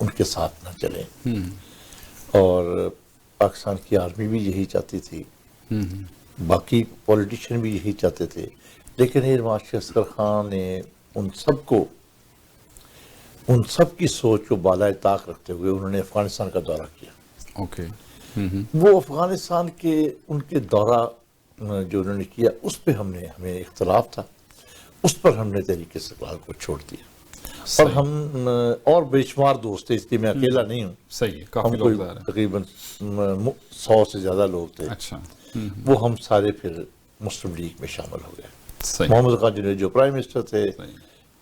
ان کے ساتھ نہ چلیں، اور پاکستان کی آرمی بھی یہی چاہتی تھی، باقی پولیٹیشین بھی یہی چاہتے تھے، لیکن ایئر مارشل اصغر خان نے ان سب کی سوچ کو بالائے طاق رکھتے ہوئے انہوں نے افغانستان کا دورہ کیا۔ اوکے، وہ افغانستان کے ان کے دورہ جو انہوں نے کیا اس پہ ہمیں اختلاف تھا، اس پر ہم نے تحریک استقلال کو چھوڑ دیا، اور ہم اور بے شمار دوست تھے، اس لیے میں اکیلا نہیں ہوں، صحیح ہے، کافی ہم لوگ کوئی ظاہر ہیں۔ تقریباً 100 سے زیادہ لوگ تھے، اچھا، وہ ہم سارے پھر مسلم لیگ میں شامل ہو گئے۔ صحیح، محمد خان جنید جو پرائم منسٹر تھے،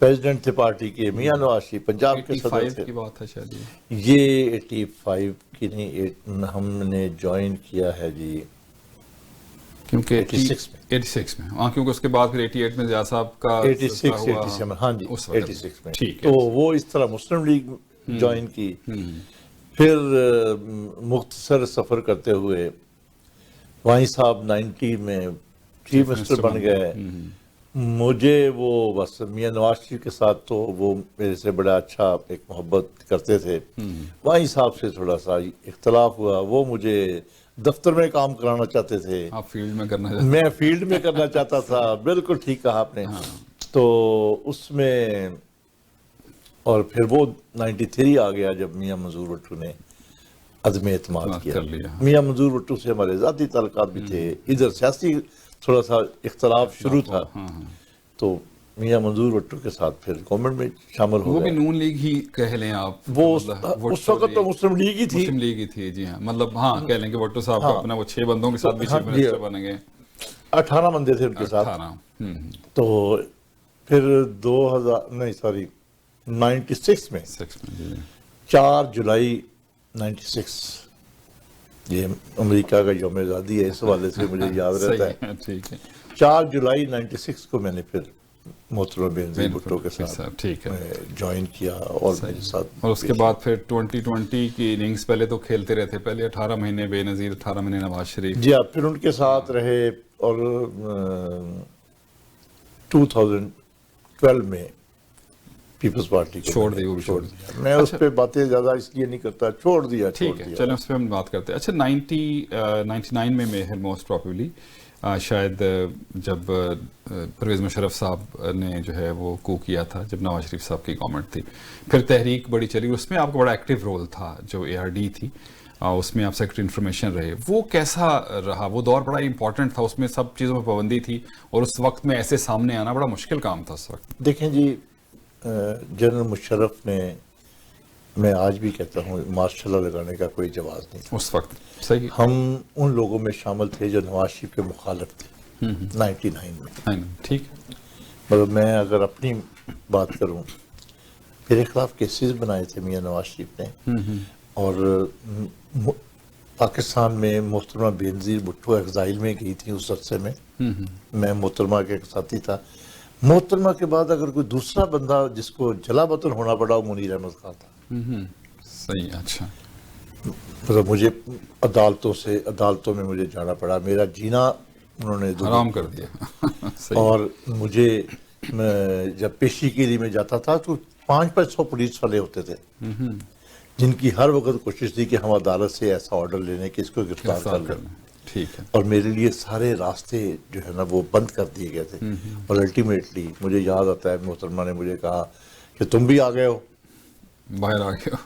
پریزیڈنٹ تھے پارٹی کے، میاں نواز شریف پنجاب کے صدر 85 تھے۔ کی بات ہے شاید یہ 85 کی نہیں، ہم نے جوائن کیا ہے جی کیونکہ 86 میں، 86 میں، ہاں، کیونکہ اس کے بعد پھر 88 میں زیاد صاحب کا 86 ہوا، 87 ہاں جی، اس وقت 86 میں، ٹھیک ہے، تو وہ اس طرح مسلم لیگ جوائن کی۔ پھر مختصر سفر کرتے ہوئے وائیں صاحب 90 میں چیف منسٹر بن گئے۔ مجھے وہ بس میاں نواز شریف کے ساتھ تو وہ میرے سے بڑا اچھا ایک محبت کرتے تھے، وائیں صاحب سے تھوڑا سا اختلاف ہوا، وہ مجھے دفتر میں کام کرانا چاہتے تھے، آپ فیلڈ میں کرنا چاہتے میں فیلڈ میں کرنا چاہتا تھا، بالکل ٹھیک کہا آپ نے۔ تو اس میں اور پھر وہ 93 آ گیا جب میاں منظور بھٹو نے عدم اعتماد کیا۔ کر لیا۔ میاں منظور بھٹو سے ہمارے ذاتی تعلقات بھی تھے، ادھر سیاسی تھوڑا سا اختلاف شروع تھا، تو میاں منظور بھٹو کے ساتھ پھر گورنمنٹ میں شامل ہو وہ بھی گئے۔ نون لیگ ہی کہہ لیں آپ، وہ اس وقت تو مسلم لیگ ہی تھی، مسلم لیگ ہی تھی، جی ہاں، مطلب ہاں کہہ لیں کہ بھٹو صاحب کا اپنا وہ 6 بندوں کے ساتھ بھی چیف منسٹر بن گئے، 18 بندے تھے ان کے ساتھ۔ 18 تو پھر 96 میں 6 میں، جی 4 جولائی 96، یہ امریکہ کا یوم آزادی ہے، اس حوالے سے مجھے یاد رہتا ہے۔ صحیح ہے، ٹھیک ہے، 4 جولائی 96 کو میں نے پھر محترم بینظیر بھٹو کے ساتھ ٹھیک ہے، جوائن کیا، اور میرے ساتھ اور اس کے بعد پھر 2020 کی اننگز پہلے تو کھیلتے رہتے، پہلے 18 مہینے بے نظیر، 18 مہینے نواز شریف، جی ہاں، پھر ان کے ساتھ رہے، اور 2012 میں پیپلز پارٹی کو چھوڑ دی، وہ بھی چھوڑ دیا۔ میں اس پہ باتیں زیادہ اس لیے نہیں کرتا، چھوڑ دیا۔ ٹھیک ہے، چلیں اس پہ ہم بات کرتے ہیں۔ اچھا 99 میں میرے موسٹ پروبیبلی شاید جب پرویز مشرف صاحب نے جو ہے وہ کو کیا تھا، جب نواز شریف صاحب کی گورنمنٹ تھی، پھر تحریک بڑی چلی، اس میں آپ کا بڑا ایکٹیو رول تھا، جو ARD تھی، اس میں آپ سیکرٹری انفارمیشن رہے، وہ کیسا رہا؟ وہ دور بڑا امپورٹنٹ تھا، اس میں سب چیزوں پہ پابندی تھی، اور اس وقت میں ایسے سامنے آنا بڑا مشکل کام تھا اس وقت۔ دیکھیں جی، جنرل مشرف نے، میں آج بھی کہتا ہوں، مارشل لا لگانے کا کوئی جواز نہیں تھا۔ اس وقت صحیح، ہم ان لوگوں میں شامل تھے جو نواز شریف کے مخالف تھے 99 میں، ٹھیک، مگر میں اگر اپنی بات کروں، میرے خلاف کیسز بنائے تھے میاں نواز شریف نے، اور پاکستان میں محترمہ بینظیر بھٹو ایگزائل میں گئی تھی اس عرصے میں، میں محترمہ کے ساتھی تھا۔ محترمہ کے بعد اگر کوئی دوسرا بندہ جس کو جلا وطن ہونا پڑا، وہ منیر احمد خان تھا۔ صحیح، اچھا، مطلب مجھے عدالتوں میں مجھے جانا پڑا، میرا جینا انہوں نے حرام کر دیا، صحیح، اور مجھے جب پیشی کے لیے میں جاتا تھا تو 500 پولیس والے ہوتے تھے، جن کی ہر وقت کوشش تھی کہ ہم عدالت سے ایسا آرڈر لینے کہ اس کو گرفتار کر لیں، ٹھیک ہے، اور میرے لیے سارے راستے جو ہے نا وہ بند کر دیے گئے تھے، اور الٹیمیٹلی مجھے یاد آتا ہے محترمہ نے مجھے کہا کہ تم بھی آ گئے ہو۔ باہر آ گیا،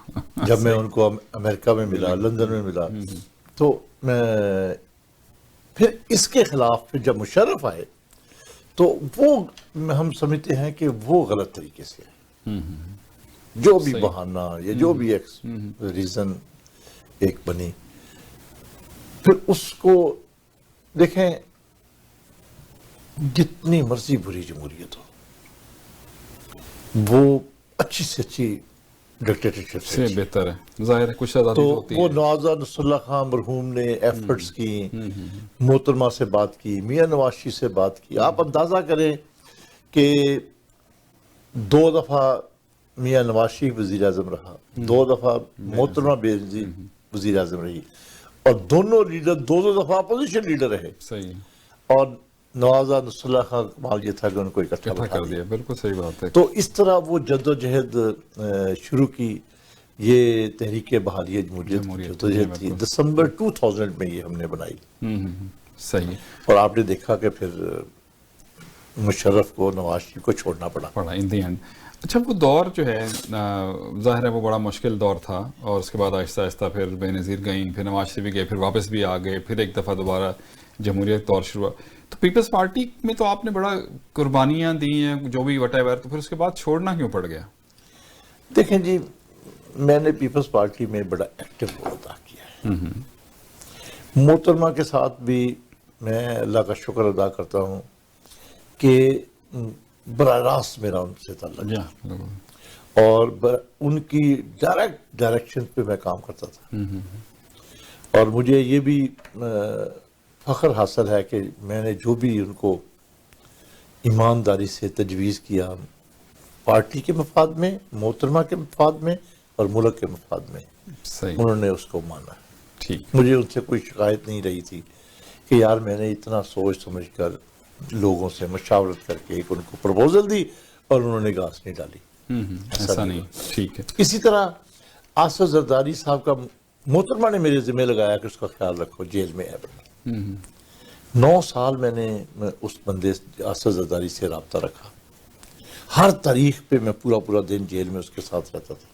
جب میں ان کو امریکہ میں ملا، لندن میں ملا، تو میں پھر اس کے خلاف پھر جب مشرف آئے تو وہ ہم سمجھتے ہیں کہ وہ غلط طریقے سے ہے، جو بھی بہانہ یا جو بھی ایک ریزن ایک بنی، پھر اس کو دیکھیں، جتنی مرضی بری جمہوریت ہو، وہ اچھی سے اچھی ڈکٹیٹرشپ سے بہتر ہے، ظاہر ہے کچھ آزادی تو ہوتی وہ ہے۔ نوازہ نصر اللہ خان مرحوم نے ایفرٹس کی، محترمہ سے بات کی، میاں نواز شریف سے بات کی۔ آپ اندازہ کریں کہ 2 دفعہ میاں نواز شریف وزیر اعظم رہا، 2 دفعہ محترمہ بینظیر وزیر اعظم رہی، اور دونوں لیڈر 2 دفعہ اپوزیشن لیڈر رہے، صحیح، اور نوازہ نصر اللہ خان کا کمال یہ تھا کہ ان کو اکٹھا کر دیا، بالکل صحیح بات ہے۔ تو اس طرح وہ جد و جہد شروع کی۔ یہ تحریک بحالی جمہوریت کی جدوجہد تھی، دسمبر 2000 میں یہ ہم نے بنائی. صحیح. اور آپ نے دیکھا کہ پھر مشرف کو، نواز شریف کو چھوڑنا پڑا ان دی اینڈ. اچھا وہ دور جو ہے ظاہر ہے وہ بڑا مشکل دور تھا، اور اس کے بعد آہستہ آہستہ پھر بے نظیر گئیں، پھر نواز شریف بھی گئے، پھر واپس بھی آ گئے، پھر ایک دفعہ دوبارہ جمہوریت دور شروع ہوا. تو پیپلز پارٹی میں تو آپ نے بڑا قربانیاں دی ہیں جو بھی وٹ ایور، تو پھر اس کے بعد چھوڑنا کیوں پڑ گیا؟ دیکھیں جی، میں نے پیپلز پارٹی میں بڑا ایکٹیو رول ادا کیا ہے. محترمہ کے ساتھ بھی میں اللہ کا شکر ادا کرتا ہوں کہ براہ راست میرا ان سے تعلق ہے، اور ان کی ڈائریکشن پہ میں کام کرتا تھا. اور مجھے یہ بھی فخر حاصل ہے کہ میں نے جو بھی ان کو ایمانداری سے تجویز کیا، پارٹی کے مفاد میں، محترمہ کے مفاد میں اور ملک کے مفاد میں، انہوں نے اس کو مانا. مجھے ان سے کوئی شکایت نہیں رہی تھی کہ یار میں نے اتنا سوچ سمجھ کر لوگوں سے مشاورت کر کے ایک ان کو پروپوزل دی اور انہوں نے گھاس نہیں ڈالی. ایسا نہیں. ٹھیک ہے. اسی طرح آصف زرداری صاحب کا محترمہ نے میرے ذمہ لگایا کہ اس کا خیال رکھو، جیل میں ہے. 9 سال میں نے اس بندے آصف زرداری سے رابطہ رکھا. ہر تاریخ پہ میں پورا دن جیل میں اس کے ساتھ رہتا تھا.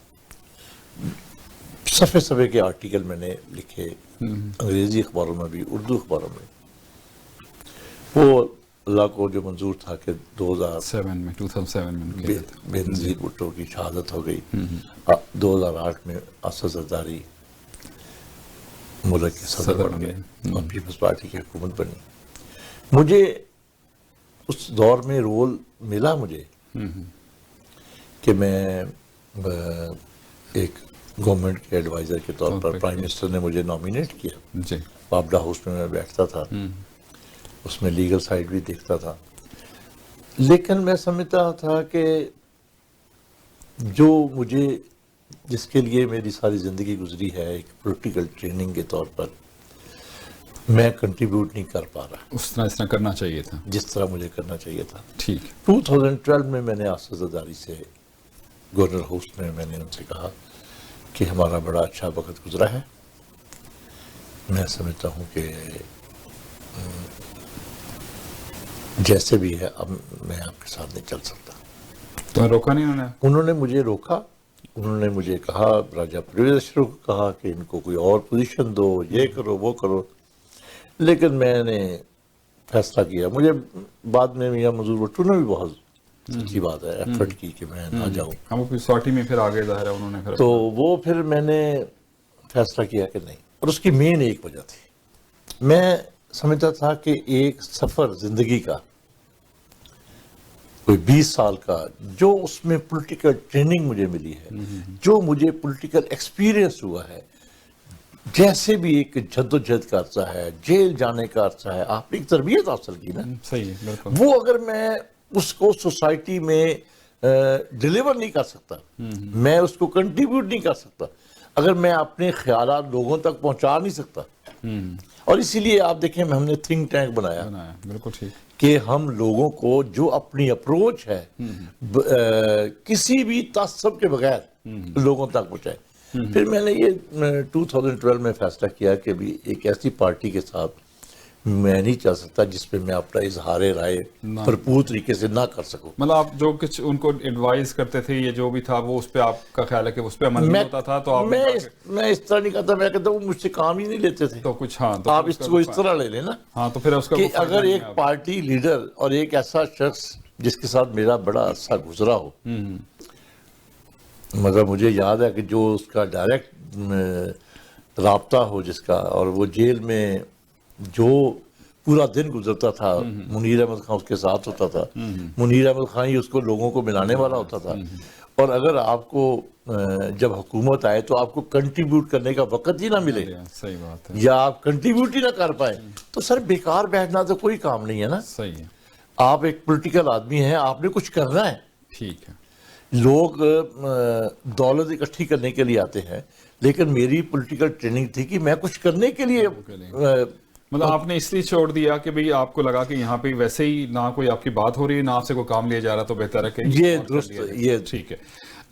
صفحے کے آرٹیکل میں نے لکھے، انگریزی اخباروں میں بھی، اردو اخباروں میں. وہ اللہ کو جو منظور تھا کہ 2007 میں بے نظیر بھٹو کی شہادت ہو گئی. 2008 میں آصف زرداری ملک کے صدر بن گئے اور پیپلز پارٹی کی حکومت بنی. مجھے اس دور میں رول ملا مجھے کہ میں ایک گورنمنٹ کے ایڈوائزر کے طور پر پرائم منسٹر نے مجھے نامینیٹ کیا. بابڈا ہاؤس میں بیٹھتا تھا، اس میں لیگل سائیڈ بھی دیکھتا تھا. لیکن میں سمجھتا تھا کہ جو مجھے، جس کے لیے میری ساری زندگی گزری ہے، ایک پولیٹیکل ٹریننگ کے طور پر، میں کنٹریبیوٹ نہیں کر پا رہا اس طرح کرنا چاہیے تھا جس طرح مجھے کرنا چاہیے تھا. ٹھیک. 2012 میں میں نے آصف زرداری سے گورنر ہاؤس میں نے ان سے کہا کہ ہمارا بڑا اچھا وقت گزرا ہے، میں سمجھتا ہوں کہ جیسے بھی ہے اب میں آپ کے ساتھ نہیں چل سکتا. تو روکا نہیں انہوں نے مجھے روکا. انہوں نے مجھے کہا، راجہ پرویز اشرف کو کہا کہ ان کو کوئی اور پوزیشن دو، یہ کرو وہ کرو. لیکن میں نے فیصلہ کیا. مجھے بعد میں میاں منظور بھٹو نے بھی بہت اچھی بات ہے ایفرٹ کی کہ میں نہ جاؤں. ہم پھر سوٹی میں پھر آگے ظاہر ہے انہوں نے پھر تو وہ پھر میں نے فیصلہ کیا کہ نہیں. اور اس کی مین ایک وجہ تھی، میں سمجھتا تھا کہ ایک سفر زندگی کا کوئی 20 سال کا، جو اس میں پولیٹیکل ٹریننگ مجھے ملی ہے، جو مجھے پولیٹیکل ایکسپیرینس ہوا ہے، جیسے بھی ایک جدوجہد کا عرصہ ہے، جیل جانے کا عرصہ ہے، آپ نے ایک تربیت حاصل کی نا. صحیح ہے، بالکل. وہ اگر میں اس کو سوسائٹی میں ڈیلیور نہیں کر سکتا، میں اس کو کنٹریبیوٹ نہیں کر سکتا، اگر میں اپنے خیالات لوگوں تک پہنچا نہیں سکتا. اور اسی لیے آپ دیکھیں ہم نے تھنک ٹینک بنایا. بالکل ٹھیک. کہ ہم لوگوں کو جو اپنی اپروچ ہے کسی بھی تعصب کے بغیر لوگوں تک پہنچائے. پھر میں نے یہ 2012 میں فیصلہ کیا کہ بھی ایک ایسی پارٹی کے ساتھ میں نہیں چل سکتا جس پہ میں اپنا اظہار رائے بھرپور طریقے سے نہ کر سکوں. مطلب آپ جو کچھ ان کو ایڈوائز کرتے تھے، یہ جو بھی تھا وہ اس پہ آپ کا خیال ہے کہ اس پہ عمل نہیں ہوتا تھا، تو آپ میں اس طرح نہیں کہتا. میں کہتا ہوں مجھ سے کام ہی نہیں لیتے تھے. تو کچھ آپ اس کو اس طرح لے لیں نا. ہاں تو پھر اس کا کہ اگر ایک پارٹی لیڈر اور ایک ایسا شخص جس کے ساتھ میرا بڑا عرصہ گزرا ہو، مگر مجھے یاد ہے کہ جو اس کا ڈائریکٹ رابطہ ہو جس کا، اور وہ جیل میں جو پورا دن گزرتا تھا، منیر احمد خان اس کے ساتھ ہوتا تھا. منیر احمد خان ہی اس کو لوگوں کو ملانے والا ہوتا تھا. اور اگر آپ کو جب حکومت آئے تو آپ کو کنٹریبیوٹ کرنے کا وقت ہی نہ ملے، صحیح بات ہے، یا آپ کنٹریبیوٹ ہی نہ کر پائیں، تو سر بیکار بیٹھنا تو کوئی کام نہیں ہے نا. صحیح ہے. آپ ایک پولیٹیکل آدمی ہیں، آپ نے کچھ کرنا ہے. ٹھیک ہے. لوگ دولت اکٹھی کرنے کے لیے آتے ہیں، لیکن میری پولیٹیکل ٹریننگ تھی کہ میں کچھ کرنے کے لیے. مطلب آپ نے اس لیے چھوڑ دیا کہ بھئی آپ کو لگا کہ یہاں پہ ویسے ہی نہ کوئی آپ کی بات ہو رہی ہے، نہ آپ سے کوئی کام لیا جا رہا، تو بہتر ہے کہ یہ درست. یہ ٹھیک ہے.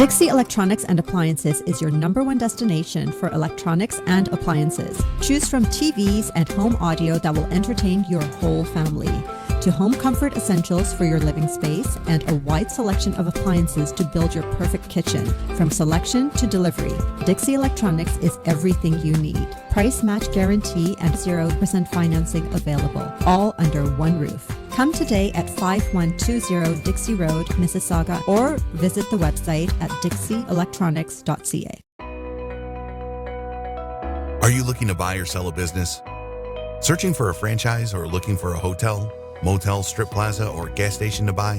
Dixie Electronics and Appliances is your #1 destination for electronics and appliances. Choose from TVs and home audio that will entertain your whole family, to home comfort essentials for your living space and a wide selection of appliances to build your perfect kitchen. From selection to delivery, Dixie Electronics is everything you need. Price match guarantee and 0% financing available, all under one roof. Come today at 5120 Dixie Road, Mississauga, or visit the website at dixieelectronics.ca. Are you looking to buy or sell a business? Searching for a franchise or looking for a hotel, motel, strip plaza, or gas station to buy?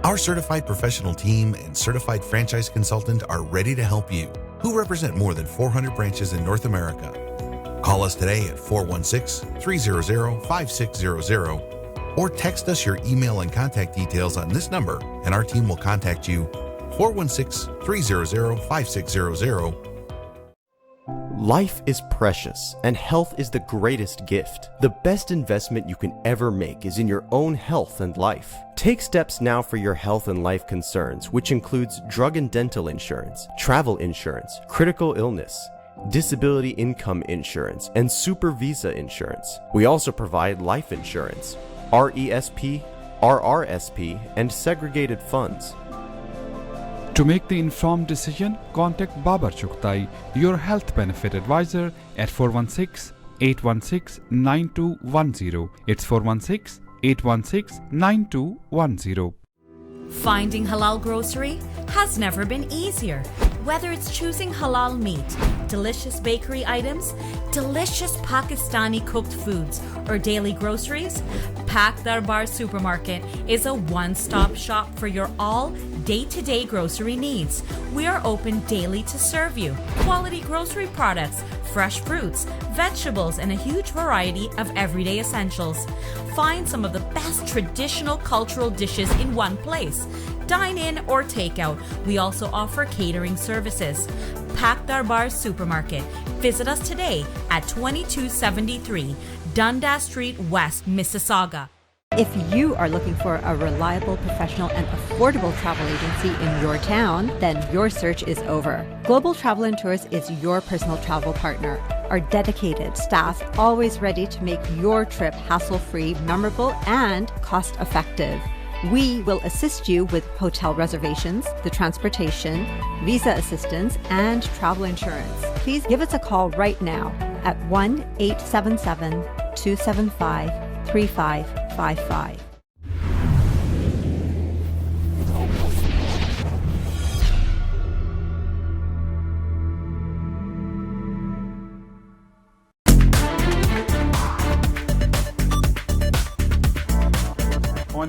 Our certified professional team and certified franchise consultant are ready to help you, who represent more than 400 branches in North America. Call us today at 416-300-5600 or text us your email and contact details on this number and our team will contact you. 416-300-5600. Life is precious and health is the greatest gift. The best investment you can ever make is in your own health and life. Take steps now for your health and life concerns, which includes drug and dental insurance, travel insurance, critical illness, disability income insurance, and super visa insurance. We also provide life insurance, RESP, RRSP, and segregated funds. To make the informed decision, contact Babar Chughtai, your health benefit advisor, at 416-816-9210. It's 416-816-9210. Finding halal grocery has never been easier. Whether it's choosing halal meat, delicious bakery items, delicious Pakistani cooked foods, or daily groceries, Pak Darbar Supermarket is a one-stop shop for your all day-to-day grocery needs. We are open daily to serve you quality grocery products, fresh fruits, vegetables, and a huge variety of everyday essentials. Find some of the best traditional cultural dishes in one place. Dine in or take out. We also offer catering services. Pak Darbar Supermarket. Visit us today at 2273 Dundas Street West, Mississauga. If you are looking for a reliable, professional, and affordable travel agency in your town, then your search is over. Global Travel and Tours is your personal travel partner. Our dedicated staff, always ready to make your trip hassle-free, memorable, and cost-effective. We will assist you with hotel reservations, the transportation, visa assistance, and travel insurance. Please give us a call right now at 1-877-275-3555.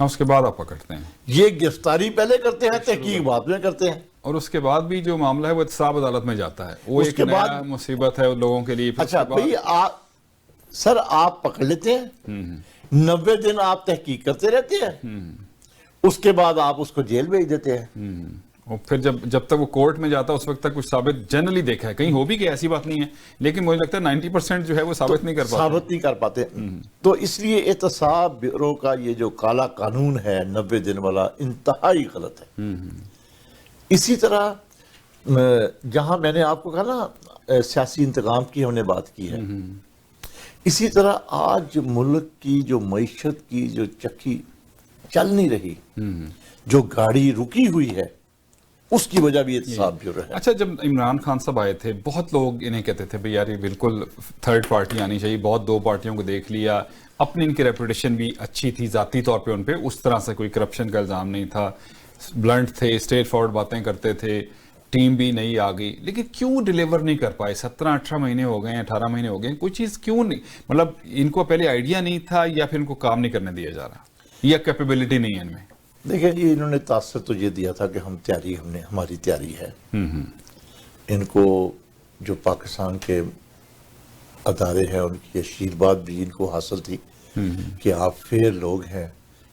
ہاں اس کے بعد آپ پکڑتے ہیں یہ گرفتاری پہلے کرتے ہیں، تحقیق بعد میں کرتے ہیں. اور اس کے بعد بھی جو معاملہ ہے وہ احتساب عدالت میں جاتا ہے، وہ ایک نیا مصیبت ہے لوگوں کے لیے. اچھا بھئی سر آپ پکڑ لیتے ہیں، 90 دن آپ تحقیق کرتے رہتے ہیں، اس کے بعد آپ اس کو جیل بھیج دیتے ہیں. اور پھر جب تک وہ کورٹ میں جاتا ہے اس وقت تک کچھ ثابت جنرلی دیکھا ہے، کہیں ہو بھی کہ ایسی بات نہیں ہے، لیکن مجھے لگتا ہے 90% جو ہے وہ ثابت نہیں کر پاتے. تو اس لیے احتساب بیورو کا یہ جو کالا قانون ہے 90 دن والا انتہائی غلط ہے. اسی طرح جہاں میں نے آپ کو کہا نا سیاسی انتقام کی ہم نے بات کی ہے، اسی طرح آج ملک کی جو معیشت کی جو چکی چل نہیں رہی، جو گاڑی رکی ہوئی ہے، اس کی وجہ بھی احتساب بیورو ہے. اچھا جب عمران خان صاحب آئے تھے بہت لوگ انہیں کہتے تھے بھئی یار یہ بالکل تھرڈ پارٹی آنی چاہیے، بہت دو پارٹیوں کو دیکھ لیا، اپنی ان کی ریپوٹیشن بھی اچھی تھی ذاتی طور پہ، ان پہ اس طرح سے کوئی کرپشن کا الزام نہیں تھا، بلنٹ تھے، اسٹریٹ فارورڈ باتیں کرتے تھے، ٹیم بھی نئی آ گئی، لیکن کیوں ڈیلیور نہیں کر پائے؟ 17-18 مہینے ہو گئے ہیں، 18 مہینے ہو گئے ہیں، کوئی چیز کیوں نہیں، مطلب ان کو پہلے آئیڈیا نہیں تھا یا پھر ان کو کام نہیں کرنے دیا جا رہا یا کیپیبلٹی نہیں ہے ان میں؟ دیکھیں جی انہوں نے تاثر تو یہ دیا تھا کہ ہماری تیاری ہے. ان کو جو پاکستان کے ادارے ہیں ان کی آشیرواد بھی ان کو حاصل تھی کہ آپ فیئر لوگ ہیں،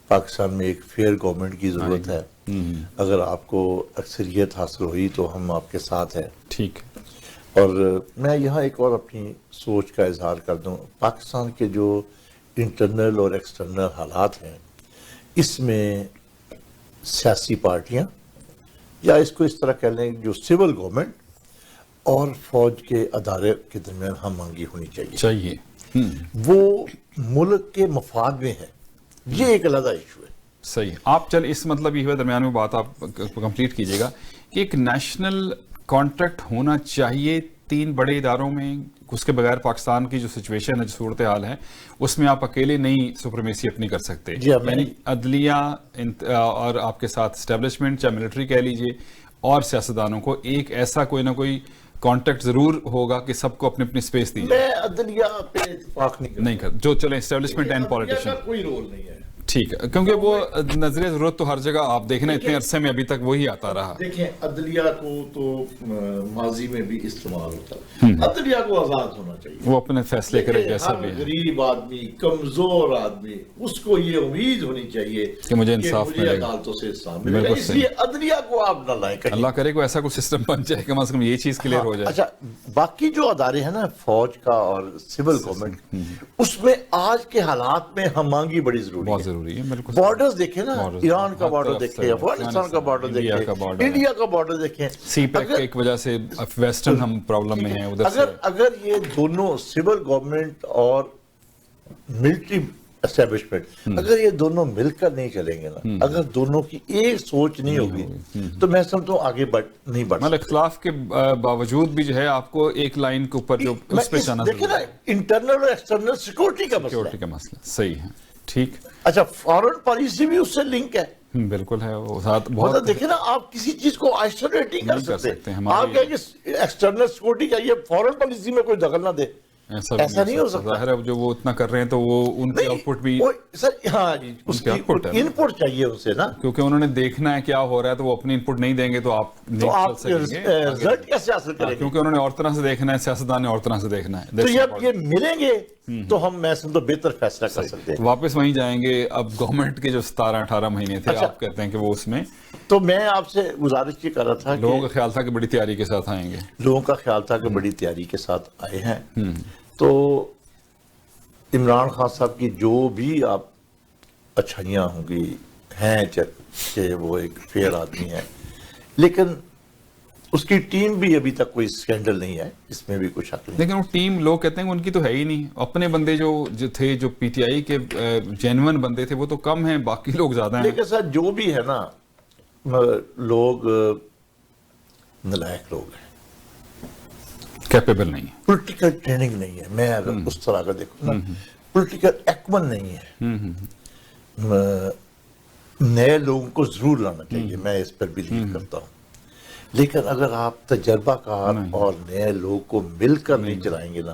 پاکستان میں ایک فیئر گورنمنٹ کی ضرورت ہے، اگر آپ کو اکثریت حاصل ہوئی تو ہم آپ کے ساتھ ہیں. ٹھیک. اور میں یہاں ایک اور اپنی سوچ کا اظہار کر دوں، پاکستان کے جو انٹرنل اور ایکسٹرنل حالات ہیں اس میں سیاسی پارٹیاں یا اس کو اس طرح کہہ لیں جو سول گورنمنٹ اور فوج کے ادارے کے درمیان ہم آہنگی ہونی چاہیے. وہ ملک کے مفاد میں ہے، یہ ایک علیحدہ ایشو ہے. صحیح. آپ چل اس مطلب یہ درمیان میں بات آپ کمپلیٹ کیجئے گا کہ ایک نیشنل کانٹریکٹ ہونا چاہیے 3 بڑے اداروں میں، اس کے بغیر پاکستان کی جو سچویشن ہے، جو صورتحال ہے، اس میں آپ اکیلے نہیں سپریمیسی اپنی کر سکتے. یعنی عدلیہ اور آپ کے ساتھ اسٹیبلشمنٹ چاہے ملٹری کہہ لیجئے اور سیاستدانوں کو ایک ایسا کوئی نہ کوئی کانٹیکٹ ضرور ہوگا کہ سب کو اپنی اپنی سپیس دی جائے. میں عدلیہ پہ اتفاق نہیں کر جو چلیں اسٹیبلشمنٹ اینڈ پولیٹیشن کوئی رول نہیں ہے. ٹھیک ہے، کیونکہ وہ نظر ضرورت تو ہر جگہ آپ دیکھنا اتنے عرصے میں ابھی تک وہی آتا رہا. دیکھیں عدلیہ کو تو ماضی میں بھی استعمال ہوتا ہے، عدلیہ کو آزاد ہونا چاہیے، وہ اپنے فیصلے کرے جیسا بھی ہے. غریب آدمی، کمزور آدمی، اس کو یہ امید ہونی چاہیے کہ مجھے انصاف ملے گا، عدالتوں سے انصاف ملے گا. اس لیے عدلیہ کو آپ نہ لائیں. اللہ کرے کوئی ایسا کوئی سسٹم بن جائے کم از کم یہ چیز کلیئر ہو جائے. اچھا باقی جو ادارے ہیں نا فوج کا اور سول گورنمنٹ، اس میں آج کے حالات میں ہم آہنگی بڑی ضروری ہے، بہت ضروری ہے. بالکل. بارڈرز دیکھیں نا، ایران کا بارڈر دیکھیں، افغانستان کا بارڈر دیکھیں، انڈیا کا بارڈر دیکھیں. سی پیک کی ایک وجہ سے ویسٹرن ہم پرابلم میں ہیں ادھر سے. اگر یہ دونوں سول گورنمنٹ اور ملٹری اسٹیبلشمنٹ اگر یہ دونوں مل کر نہیں چلیں گے نا، اگر دونوں کی ایک سوچ نہیں ہوگی تو میں سمجھتا ہوں آگے نہیں بڑھ مطلب اختلاف کے باوجود بھی جو ہے آپ کو ایک لائن کے اوپر جو اس پہ جانا دیکھیں نا، انٹرنل اور ایکسٹرنل سیکورٹی کا مسئلہ. صحیح ہے. ٹھیک. اچھا فارن پالیسی بھی اس سے لنک ہے. بالکل ہے. وہ ساتھ بہت دیکھیں نا، آپ کسی چیز کو آئسولیٹ نہیں کر سکتے. آپ کہیں کہ ایکسٹرنل سیکورٹی کا یہ فارن پالیسی میں کوئی دخل نہ دے، ایسا نہیں ہو سکتا. ظاہر ہے جو وہ اتنا کر رہے ہیں تو وہ ان کی آؤٹ پٹ بھی سر ہاں جی اس کی ان پٹ چاہیے ان سے نا، کیونکہ انہوں نے دیکھنا ہے کیا ہو رہا ہے تو وہ اپنی ان پٹ نہیں دیں گے تو آپ رزلٹ کیسے حاصل کریں گے؟ کیونکہ انہوں نے اور طرح سے دیکھنا ہے، سیاستدان نے اور طرح سے دیکھنا ہے. تو جب یہ ملیں گے تو ہم میں سمجھتا بہتر فیصلہ کر سکتے ہیں. واپس وہیں جائیں گے. اب گورنمنٹ کے جو 17-18 مہینے تھے آپ کہتے ہیں کہ وہ اس میں، تو میں آپ سے گزارش یہ کر رہا تھا، لوگوں کا خیال تھا کہ بڑی تیاری کے ساتھ آئیں گے، لوگوں کا خیال تھا کہ بڑی تیاری کے ساتھ آئے ہیں. تو عمران خان صاحب کی جو بھی آپ اچھائیاں ہوں گی ہیں کہ وہ ایک فیئر آدمی ہے، لیکن اس کی ٹیم بھی ابھی تک کوئی سکینڈل نہیں ہے، اس میں بھی کچھ حق نہیں. لیکن وہ ٹیم لوگ کہتے ہیں ان کی تو ہے ہی نہیں. اپنے بندے جو تھے، جو پی ٹی آئی کے جینون بندے تھے، وہ تو کم ہیں، باقی لوگ زیادہ ہیں. لیکن سر جو بھی ہے نا، لوگ نلائق لوگ ہیں، کیپیبل نہیں ہے، پولیٹیکل ٹریننگ نہیں ہے. میں اگر اس طرح کا دیکھوں نا، پولیٹیکل ایکمن نہیں ہے. نئے لوگوں کو ضرور لانا چاہیے، میں اس پر بلیو کرتا ہوں. لیکن اگر آپ تجربہ کار اور نئے لوگ کو مل کر نہیں چلائیں گے نا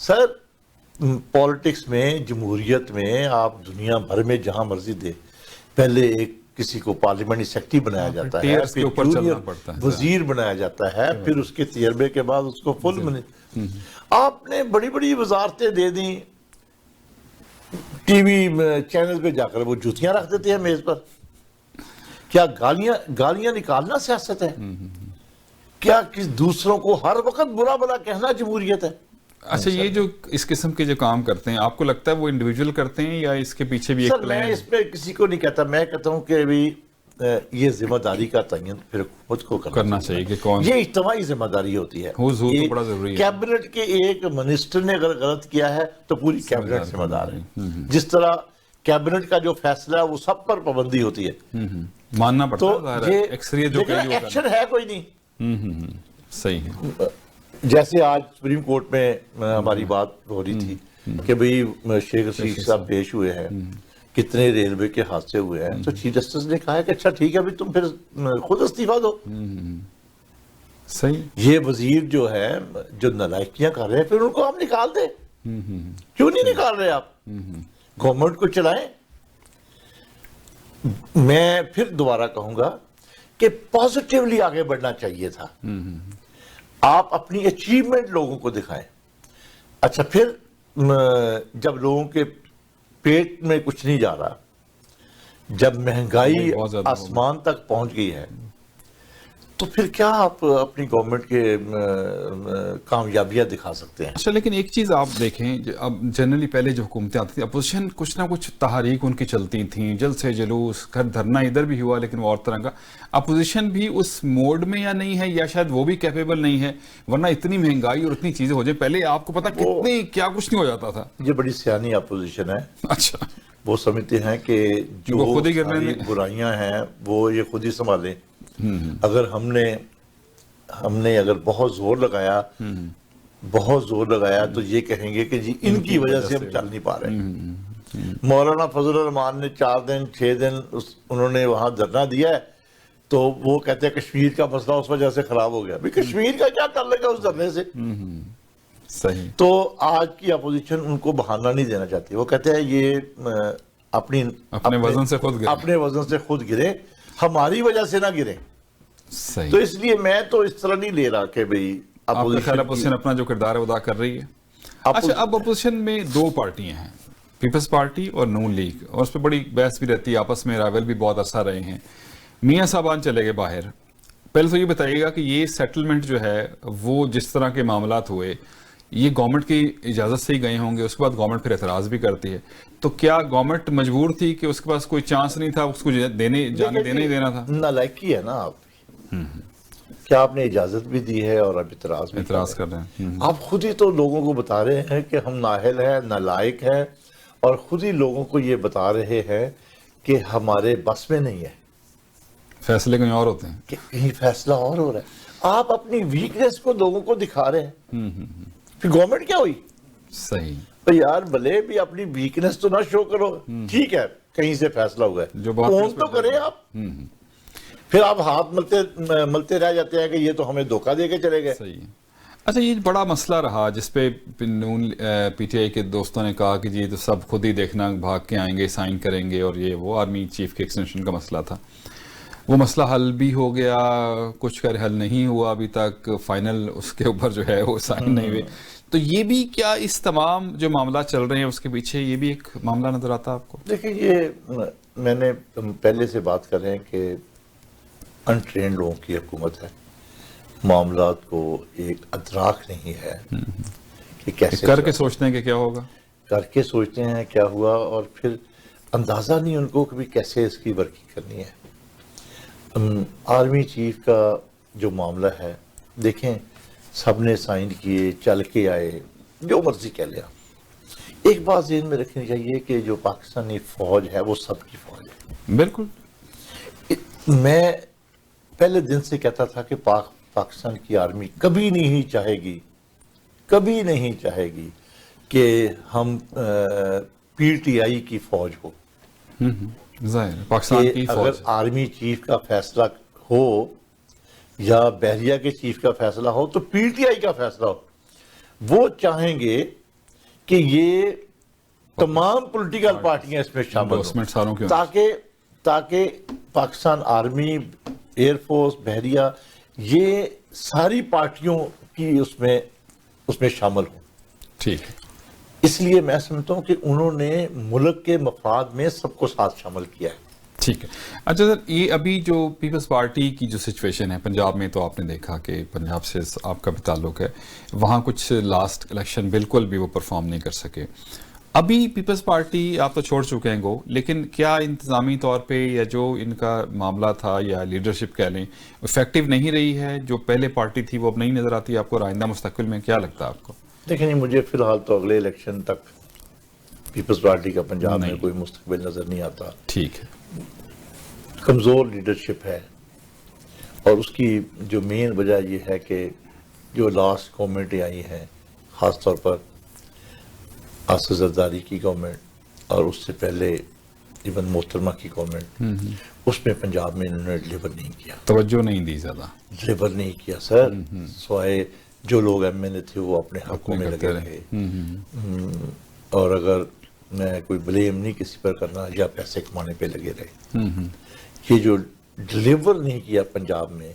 سر پالیٹکس میں جمہوریت میں آپ دنیا بھر میں جہاں مرضی دے پہلے ایک کسی کو پارلیمنٹری سیکرٹری بنایا جاتا ہے ٹیئرز کے پھر اوپر چلنا جونیئر پڑتا ہے وزیر بنایا جاتا ہے پھر اس کے تجربے کے بعد اس کو فل آپ نے بڑی بڑی وزارتیں دے دیں ٹی وی چینل پہ جا کر وہ جوتیاں رکھ دیتے ہیں میز پر کیا گالیاں نکالنا سیاست ہے کیا دوسروں کو ہر وقت برا بلا کہنا جمہوریت ہے اچھا یہ جو اس قسم کے جو کام کرتے ہیں آپ کو لگتا ہے وہ انڈیویجول کرتے ہیں یا اس کے پیچھے بھی ایک سر میں اس پہ کسی کو نہیں کہتا میں کہتا ہوں کہ بھی یہ ذمہ داری کا تعین پھر خود کو کرنا چاہیے کہ کون یہ اجتماعی ذمہ داری ہوتی ہے تو بڑا ضروری ہے کیبنٹ کے ایک منسٹر نے اگر غلط کیا ہے تو پوری کیبنٹ ذمہ دار ہے جس طرح کیبنٹ کا جو فیصلہ ہے وہ سب پر پابندی ہوتی ہے ماننا پڑتا تو ہے لیکن ایکشن ہے کوئی نہیں صحیح ہے جیسے آج سپریم کورٹ میں ہماری بات ہو رہی تھی کہ بھئی شیخ رشید صاحب پیش ہوئے ہیں کتنے ریلوے کے حادثے ہوئے ہیں تو چیف جسٹس نے کہا ہے کہ اچھا ٹھیک ہے تم پھر خود استعفیٰ دو صحیح یہ وزیر جو ہے جو نالائکیاں کر رہے ہیں پھر ان کو آپ نکال دیں کیوں نہیں نکال رہے آپ گورنمنٹ کو چلائیں میں پھر دوبارہ کہوں گا کہ پازیٹیولی آگے بڑھنا چاہیے تھا آپ اپنی اچیومنٹ لوگوں کو دکھائیں اچھا پھر جب لوگوں کے پیٹ میں کچھ نہیں جا رہا جب مہنگائی آسمان تک پہنچ گئی ہے تو پھر کیا آپ اپنی گورنمنٹ کے کامیابیاں دکھا سکتے ہیں اچھا لیکن ایک چیز آپ دیکھیں اب جنرلی پہلے جو حکومتیں آتی تھیں اپوزیشن کچھ نہ کچھ تحریک ان کی چلتی تھیں جلد سے جلوس گھر دھرنا ادھر بھی ہوا لیکن وہ اور طرح کا اپوزیشن بھی اس موڈ میں یا نہیں ہے یا شاید وہ بھی کیپیبل نہیں ہے ورنہ اتنی مہنگائی اور اتنی چیزیں ہو جائیں پہلے آپ کو پتا کتنی کیا کچھ نہیں ہو جاتا تھا یہ بڑی سیانی اپوزیشن ہے اچھا وہ سمجھتے ہیں کہ جو برائیاں ہیں وہ یہ خود ہی سنبھالیں اگر ہم نے اگر بہت زور لگایا تو یہ کہیں گے کہ جی ان کی وجہ سے ہم چل نہیں پا رہے مولانا فضل الرحمان نے 4 دن 6 دن انہوں نے وہاں دھرنا دیا ہے تو وہ کہتے ہیں کشمیر کا مسئلہ اس وجہ سے خراب ہو گیا کشمیر کا کیا تعلق ہے اس دھرنے سے صحیح تو آج کی اپوزیشن ان کو بہانہ نہیں دینا چاہتی وہ کہتے ہیں یہ اپنے وزن سے خود گرے ہماری وجہ سے نہ گرے صحیح تو اس لیے میں تو اس طرح نہیں لے رہا کہ بھئی اپوزیشن اپنا جو کردار ہے ادا کر رہی ہے اچھا اب اپوزیشن میں 2 پارٹیاں ہیں پیپلز پارٹی اور نون لیگ اور اس پہ بڑی بحث بھی رہتی ہے آپس میں رائول بھی بہت عرصہ رہے ہیں میاں صاحبان چلے گئے باہر پہلے تو یہ بتائیے گا کہ یہ سیٹلمنٹ جو ہے وہ جس طرح کے معاملات ہوئے یہ گورنمنٹ کی اجازت سے ہی گئے ہوں گے اس کے بعد گورنمنٹ پھر اعتراض بھی کرتی ہے تو کیا گورنمنٹ مجبور تھی کہ اس کے پاس کوئی چانس نہیں تھا اس کو دینا ہی دینا تھا نالائکی ہے نا آپ کیا آپ نے اجازت بھی دی ہے اور اب اعتراض کر رہے ہیں آپ خود ہی تو لوگوں کو بتا رہے ہیں کہ ہم نااہل ہیں نالائق ہیں اور خود ہی لوگوں کو یہ بتا رہے ہیں کہ ہمارے بس میں نہیں ہے فیصلے کہیں اور ہوتے ہیں کہ کہیں فیصلہ اور ہو رہا ہے آپ اپنی ویکنس کو لوگوں کو دکھا رہے ہیں پھر گورنمنٹ کیا ہوئی صحیح تو یار بھلے بھی اپنی ویکنس تو نہ شو کرو ٹھیک ہے کہیں سے فیصلہ ہوا ہے کون تو کریں آپ پھر آپ ہاتھ ملتے رہ جاتے ہیں کہ یہ تو ہمیں دھوکہ دے کے چلے گئے صحیح اچھا یہ بڑا مسئلہ رہا جس پہ پی ٹی آئی کے دوستوں نے کہا کہ جی تو سب خود ہی دیکھنا بھاگ کے آئیں گے سائن کریں گے اور یہ وہ آرمی چیف کے ایکسٹینشن کا مسئلہ تھا وہ مسئلہ حل بھی ہو گیا کچھ کا حل نہیں ہوا ابھی تک فائنل اس کے اوپر جو ہے وہ سائن نہیں ہوئے تو یہ بھی کیا اس تمام جو معاملات چل رہے ہیں اس کے پیچھے یہ بھی ایک معاملہ نظر آتا ہے آپ کو دیکھیں یہ میں نے پہلے سے بات کر رہے ہیں کہ انٹرینڈ لوگوں کی حکومت ہے معاملات کو ایک ادراک نہیں ہے کہ کیسے کر کے سوچتے ہیں کہ کیا ہوگا کر کے سوچتے ہیں کیا ہوا اور پھر اندازہ نہیں ان کو کہ کیسے اس کی ورکنگ کرنی ہے آرمی چیف کا جو معاملہ ہے دیکھیں سب نے سائن کیے چل کے آئے جو مرضی کہہ لیا ایک بات ذہن میں رکھنی چاہیے کہ جو پاکستانی فوج ہے وہ سب کی فوج ہے بالکل میں پہلے دن سے کہتا تھا کہ پاکستان کی آرمی کبھی نہیں چاہے گی کہ ہم پی ٹی آئی کی فوج ہو ظاہر پاکستان کہ کی اگر فوج آرمی چیف کا فیصلہ ہو یا بحریہ کے چیف کا فیصلہ ہو تو پی ٹی آئی کا فیصلہ ہو، وہ چاہیں گے کہ یہ تمام پولیٹیکل پارٹیاں اس میں شامل endorsement ساروں کی ہوں تاکہ پاکستان آرمی، ایئر فورس، بحریہ، یہ ساری پارٹیوں کی اس میں شامل ہوں. ٹھیک ہے. اس لیے میں سمجھتا ہوں کہ انہوں نے ملک کے مفاد میں سب کو ساتھ شامل کیا ہے. ٹھیک ہے. اچھا سر، یہ ابھی جو پیپلز پارٹی کی جو سچویشن ہے پنجاب میں، تو آپ نے دیکھا کہ پنجاب سے آپ کا بھی تعلق ہے، وہاں کچھ لاسٹ الیکشن بالکل بھی وہ پرفارم نہیں کر سکے. ابھی پیپلز پارٹی آپ تو چھوڑ چکے ہیں گو، لیکن کیا انتظامی طور پہ یا جو ان کا معاملہ تھا یا لیڈرشپ کہہ لیں افیکٹو نہیں رہی ہے؟ جو پہلے پارٹی تھی وہ اب نہیں نظر آتی آپ کو؟ آئندہ مستقبل میں کیا لگتا ہے آپ کو؟ دیکھیں مجھے فی الحال تو اگلے الیکشن تک پیپلز پارٹی کا پنجاب میں کوئی مستقبل نظر نہیں آتا. ٹھیک ہے. کمزور لیڈرشپ ہے، اور اس کی جو مین وجہ یہ ہے کہ جو لاسٹ گورنمنٹیں آئی ہیں، خاص طور پر آصف زرداری کی گورنمنٹ اور اس سے پہلے ایون محترمہ کی گورنمنٹ، اس میں پنجاب میں انہوں نے ڈلیور نہیں کیا، توجہ نہیں دی زیادہ. ڈلیور نہیں کیا سر. سوائے جو لوگ ایم این اے تھے وہ اپنے حقوں میں لگے رہے. اور اگر میں کوئی بلیم نہیں کسی پر کرنا، یا پیسے کمانے پہ لگے رہے. یہ جو ڈلیور نہیں کیا پنجاب میں،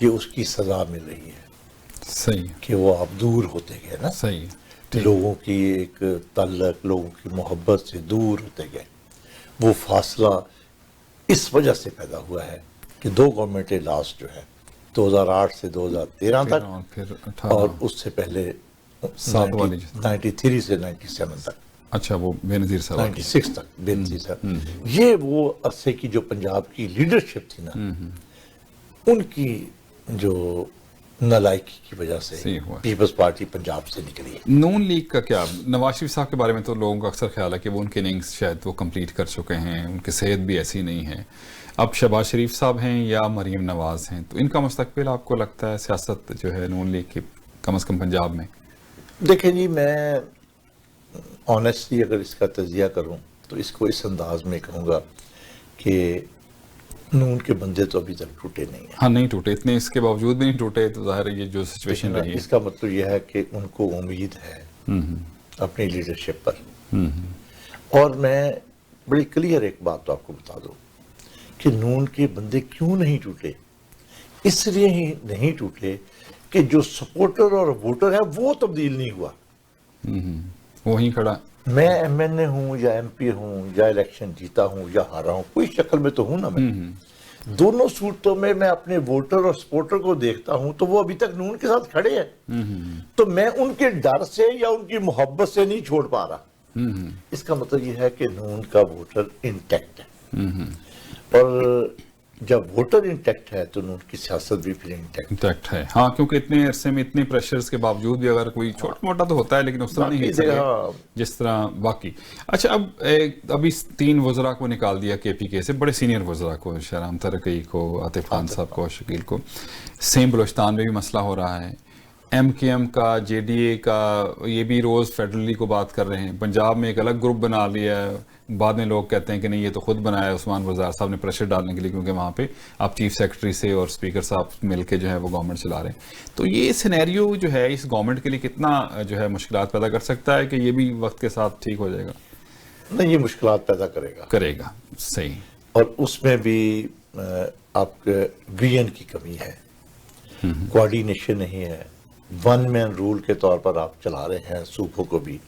یہ اس کی سزا مل رہی ہے. صحیح کہ وہ آپ دور ہوتے گئے نا، صحیح. لوگوں کی ایک تعلق، لوگوں کی محبت سے دور ہوتے گئے. وہ فاصلہ اس وجہ سے پیدا ہوا ہے کہ دو گورنمنٹیں لاسٹ جو ہے 2008 سے 2013 تک، اور اس سے پہلے 93 سے 97 تک. اچھا، وہ بے نظیر صاحب 96 تک بے نظیر صاحب. یہ وہ عرصے کی جو پنجاب کی لیڈرشپ تھی نا، ان کی جو نالائکی کی وجہ سے پیپلز پارٹی پنجاب سے نکلی ہے. نون لیگ کا کیا؟ نواز شریف صاحب کے بارے میں تو لوگوں کا اکثر خیال ہے کہ وہ ان کے اننگز شاید وہ کمپلیٹ کر چکے ہیں، ان کی صحت بھی ایسی نہیں ہے. اب شہباز شریف صاحب ہیں یا مریم نواز ہیں، تو ان کا مستقبل آپ کو لگتا ہے سیاست جو ہے نون لیگ کی کم از کم پنجاب میں؟ دیکھیں جی، میں آنیسٹلی اگر اس کا تجزیہ کروں تو اس کو اس انداز میں کہوں گا کہ نون کے بندے تو ابھی تک ٹوٹے نہیں ہیں. ہاں، نہیں ٹوٹے، اتنے اس کے باوجود بھی نہیں ٹوٹے، تو ظاہر ہے یہ جو سچویشن رہی ہے. اس کا مطلب یہ ہے کہ ان کو امید ہے اپنی لیڈرشپ پر. اور میں بڑی کلیئر ایک بات تو آپ کو بتا دوں کہ نون کے بندے کیوں نہیں ٹوٹے. اس لیے ہی نہیں ٹوٹے کہ جو سپورٹر اور ووٹر ہے وہ تبدیل نہیں ہوا. وہیں کھڑا. میں ایم این اے ہوں یا ایم پی ہوں، یا الیکشن جیتا ہوں یا ہارا ہوں، کوئی شکل میں تو ہوں نا. میں دونوں صورتوں میں اپنے ووٹر اور سپورٹر کو دیکھتا ہوں تو وہ ابھی تک نون کے ساتھ کھڑے ہیں. تو میں ان کے ڈر سے یا ان کی محبت سے نہیں چھوڑ پا رہا. اس کا مطلب یہ ہے کہ نون کا ووٹر انٹیکٹ ہے. اور جب ووٹر انٹیکٹ ہے تو نون کی سیاست بھی پھر انٹیکٹ ہے. ہاں، کیونکہ اتنے عرصے میں اتنے پریشرز کے باوجود بھی اگر کوئی چھوٹا موٹا تو ہوتا ہے، لیکن اس طرح نہیں ہل سکے جس طرح باقی. اچھا، ابھی 3 وزراء کو نکال دیا کے پی کے سے، بڑے سینئر وزراء کو، شہرام ترکی کو، عاطف خان صاحب کو، شکیل کو. سیم بلوچستان میں بھی مسئلہ ہو رہا ہے. ایم کے ایم کا، جے ڈی اے کا، یہ بھی روز فیڈرلی کو بات کر رہے ہیں. پنجاب میں ایک الگ گروپ بنا لیا ہے. بعد میں لوگ کہتے ہیں کہ نہیں، یہ تو خود بنایا ہے عثمان وزار صاحب نے پریشر ڈالنے کے لیے، کیونکہ وہاں پہ آپ چیف سیکرٹری سے اور اسپیکر صاحب مل کے جو ہے وہ گورنمنٹ چلا رہے ہیں. تو یہ سینیریو جو ہے اس گورنمنٹ کے لیے کتنا جو ہے مشکلات پیدا کر سکتا ہے کہ یہ بھی وقت کے ساتھ ٹھیک ہو جائے گا؟ نہیں، یہ مشکلات پیدا کرے گا. صحیح. اور اس میں بھی آپ کے ویژن کی کمی ہے، کوآرڈینیشن نہیں ہے. ون مین رول کے طور پر آپ چلا رہے ہیں صوبوں کو بھی،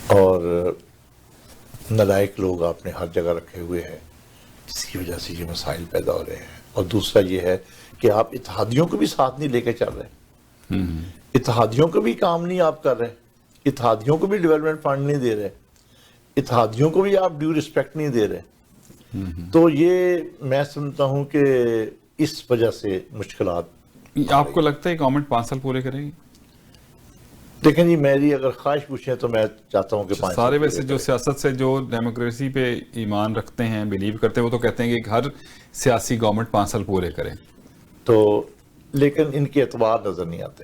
اور نالائق لوگ آپ نے ہر جگہ رکھے ہوئے ہیں، جس کی وجہ سے یہ مسائل پیدا ہو رہے ہیں. اور دوسرا یہ ہے کہ آپ اتحادیوں کو بھی ساتھ نہیں لے کے چل رہے. اتحادیوں کو بھی کام نہیں آپ کر رہے، اتحادیوں کو بھی ڈیولپمنٹ فنڈ نہیں دے رہے، اتحادیوں کو بھی آپ ڈیو رسپیکٹ نہیں دے رہے. تو یہ میں سمجھتا ہوں کہ اس وجہ سے مشکلات. آپ کو لگتا ہے گورنمنٹ 5 سال پورے کرے گی؟ دیکھیں جی، میری اگر خواہش پوچھیں تو میں چاہتا ہوں کہ 5 سارے ویسے جو سیاست سے جو ڈیموکریسی پہ ایمان رکھتے ہیں، بلیو کرتے ہیں، وہ تو کہتے ہیں کہ ہر سیاسی گورنمنٹ 5 سال پورے کرے. تو لیکن ان کے اعتبار نظر نہیں آتے.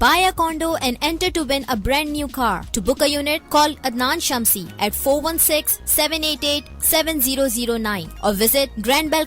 Buy a condo and enter to win a brand new car. To book a unit, call Adnan Shamsi at 416-788-7009 or visit grandbellcondos.ca.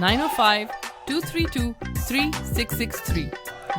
905-232-3663।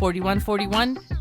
4141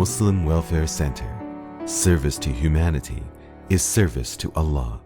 Muslim Welfare Center. Service to humanity is service to Allah.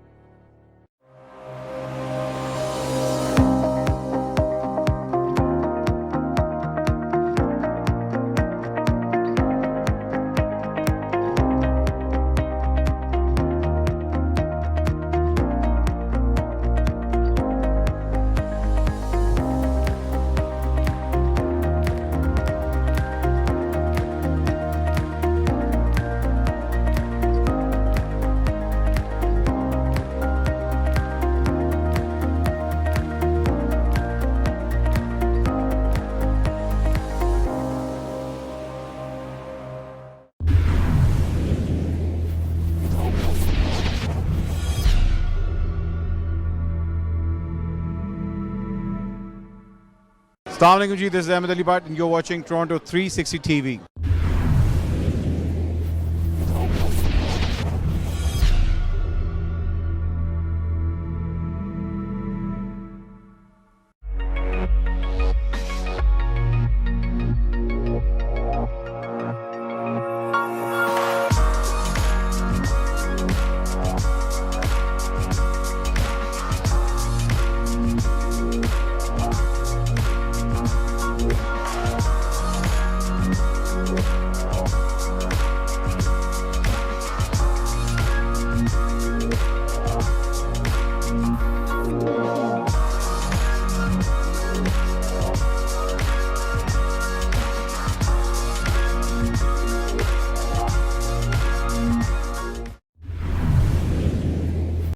Assalamu alaikum ji, this is Ahmed Ali Bhatt and you're watching Toronto 360 TV.